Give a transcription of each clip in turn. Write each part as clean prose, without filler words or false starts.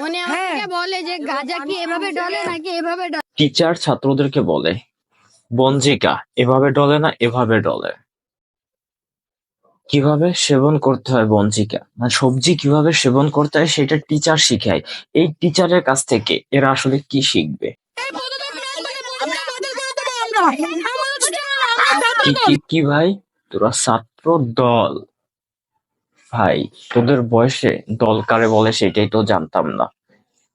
উনি আমাকে বলে যে গাঁজা কি এভাবে ডলে নাকি এভাবে ডলে। টিচার ছাত্রদেরকে বলে বঞ্জিকা এভাবে ডলে না এভাবে ডলে। কিভাবে সেবন করতে হয় বঞ্জিকা মানে সবজি কিভাবে সেবন করতে হয় সেটা টিচার শিখায়। এই টিচারের কাছ থেকে এরা আসলে কি শিখবে? কি ভাই, তোরা ছাত্র দল? ভাই তোদের বয়সে দল কারে বলে সেটাই তো জানতাম না।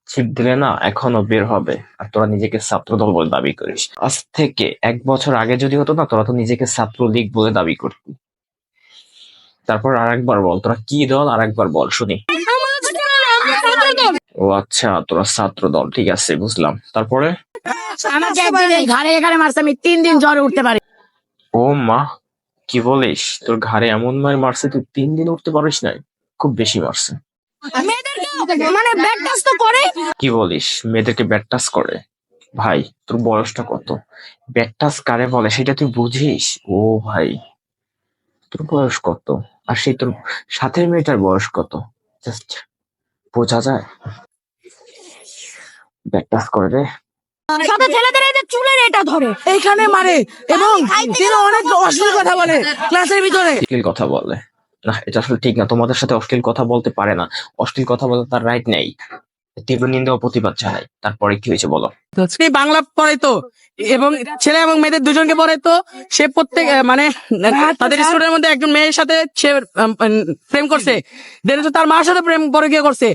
ছিপ দিলে না এখনো বের হবে, আর তোরা নিজেকে ছাত্র দল বলে দাবি করিস। আজ থেকে 1 বছর আগে যদি হতো না, তোরা তো নিজেকে ছাত্রলীগ বলে দাবি করতি। তারপর আরেকবার বল, তোরা কি দল আরেকবার বল শুনি। ও আচ্ছা, তোরা ছাত্র দল, ঠিক আছে বুঝলাম। তারপরে ঘাড়ে মারছে, আমি 3 দিন জ্বরে উঠতে পারি। ও মা, কি বলিস? তোর ঘাড়ে এমন মার মারছে তুই 3 দিন উঠতে পারিস নাই? খুব বেশি মারছে। মানে ব্যাট টাচ তো করে। কি বলিস? মেয়েদেরকে ব্যাট টাচ করে? ভাই তোর বয়সটা কত? ব্যাট টাচ কারে বলে সেটা তুই বুঝিস? ও ভাই তোর বয়স কত? আর সেই তোর সাথের মেয়েটার বয়স কত? জাস্ট বোঝা যায়। ব্যাট টাচ করে রে। সাথে ছেলেদের এই যে চুলের এটা ধরে এইখানে মারে, এবং তিনি অনেক অশ্লীল কথা বলে ক্লাসের ভিতরে। অশ্লীল কথা বলে না, এটা আসলে ঠিক না। তোমাদের সাথে অশ্লীল কথা বলতে পারে না, অশ্লীল কথা বলতে তার রাইট নেই। তীব্র নিন্দা ও প্রতিবাদ জানাই। তারপরে কি হয়েছে বলো? সে বাংলা পড়ে তো, এবং ছেলে এবং মেয়েদের দুজনকে পড়ে তো। সে প্রত্যেক মানে তাদের স্টুডেন্টের মধ্যে একজন মেয়ের সাথে সে প্রেম করছে, দেন তার মার সাথে প্রেম পরকীয়া করছে।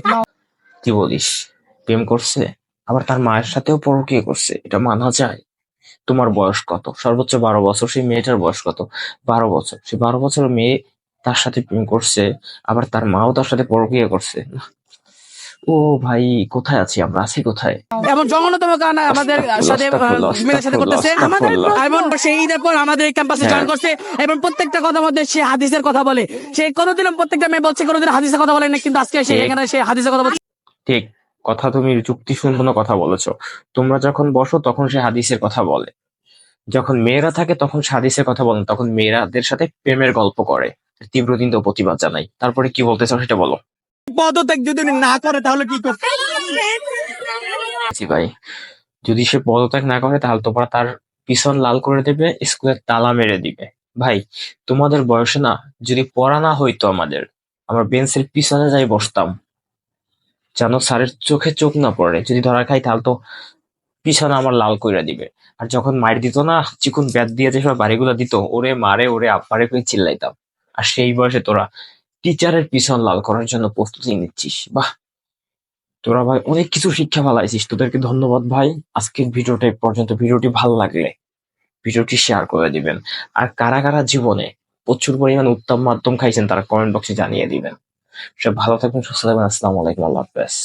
কি বলিস? প্রেম করছে আবার তার মায়ের সাথেও পরকীয়া করছে? এটা মানা যায়? তোমার বয়স কত? সর্বোচ্চ 12 বছর। সেই মেয়েটার বয়স কত? 12 বছর। সেই 12 বছরের মেয়ে তার সাথে প্রেম করছে, আবার তার মাও তার সাথে পরকীয়া করছে। ও ভাই, কোথায় আছি আমরা? আছি কোথায়? এমন জঘন্যতম কারণ আমাদের সাথে মেয়ের সাথে করতেছে। আমাদের এবং সেই ঈদের পর আমাদের ক্যাম্পাসে জয়েন করছে, এবং প্রত্যেকটা কথার মধ্যে সে হাদিসের কথা বলে। সে কোনোদিন প্রত্যেকটা মেয়ে বলছে কোনোদিন হাদিসের কথা বলে না, কিন্তু আজকে সে এখানে সে হাদিসের কথা বলছে। ঠিক কথা, তুমি যুক্তিসম্পন্ন কথা বলেছো। তোমরা যখন বসো তখন সে হাদিসের কথা বলে, যখন মেয়েরা থাকে তখন সে হাদিসের কথা বলেন, তখন মেয়েরাদের সাথে প্রেমের গল্প করে। তীব্র নিন্দা ও প্রতিবাদ জানাই। তারপরে কি বলতে চাও সেটা বলো। পদত্যাগ যদি না করে তাহলে কি করতে? জি ভাই, যদি সে পদত্যাগ না করে তাহলে তোমরা তার পিছন লাল করে দেবে, স্কুলের তালা মেরে দিবে। ভাই তোমাদের বয়সে না যদি পড়া না হইতো, আমার বেঞ্চের পিছনে যাই বসতাম, যেন স্যারের চোখে চোখ না পড়ে। যদি ধরা খাই তাহলে তো পিছনে আমার লাল কইরা দিবে। আর যখন মার দিত না, চিকুন ব্যাট দিয়ে যেসব বাড়িগুলো দিত, ওরে মারে ওরে আপারে করে চিল্লাইতাম। আর সেই বয়সে তোরা টিচারের পিছন লাল করার জন্য প্রস্তুতি নিচ্ছিস। বাহ, তোরা ভাই অনেক কিছু শিক্ষা ফালাইছিস, তোদেরকে ধন্যবাদ ভাই। আজকের ভিডিওটা এই পর্যন্ত। ভিডিওটি ভালো লাগলে ভিডিওটি শেয়ার করে দিবেন। আর কারা কারা জীবনে প্রচুর পরিমাণ উত্তম মাধ্যম খাইছেন তারা কমেন্ট বক্সে জানিয়ে দিবেন। সব ভালো থাকবেন, সুস্থ থাকবেন। আসসালামু আলাইকুম, আল্লাহ হাফেজ।